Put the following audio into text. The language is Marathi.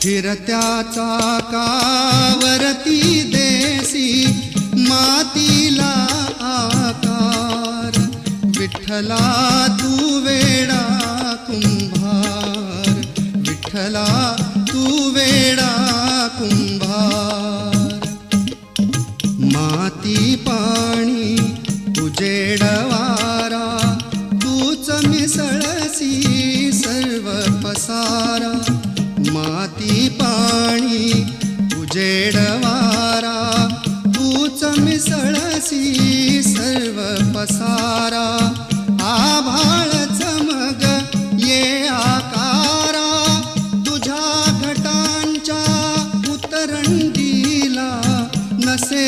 फिरत्या चाकावरती देसी मातीला आकार, विठ्ठला तू वेडा कुंभार, विठ्ठला तू वेडा कुंभार. माती पाणी उजेड वारा, तूच मिसळसी सर्व पसारा. माती पाणी उजेड वारा, तूच मिसळसी सर्व पसारा. आभाळ चमग ये आकारा, तुझ्या घटांच्या उतरंडीला नसे